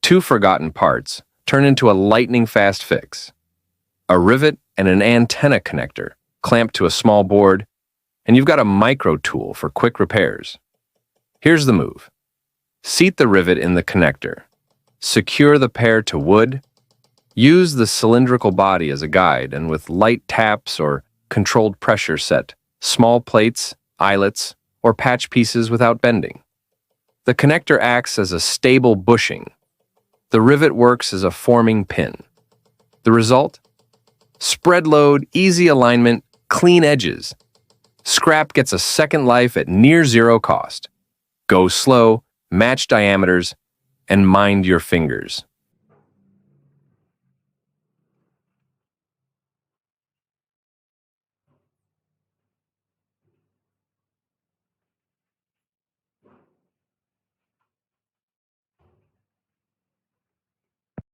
Two forgotten parts turn into a lightning-fast fix. A rivet and an antenna connector clamped to a small board, and you've got a micro tool for quick repairs. Here's the move. Seat the rivet in the connector. Secure the pair to wood. Use the cylindrical body as a guide, and with light taps or controlled pressure set small plates, eyelets, or patch pieces without bending. The connector acts as a stable bushing. The rivet works as a forming pin. The result? Spread load, easy alignment, clean edges. Scrap gets a second life at near zero cost. Go slow, match diameters, and mind your fingers.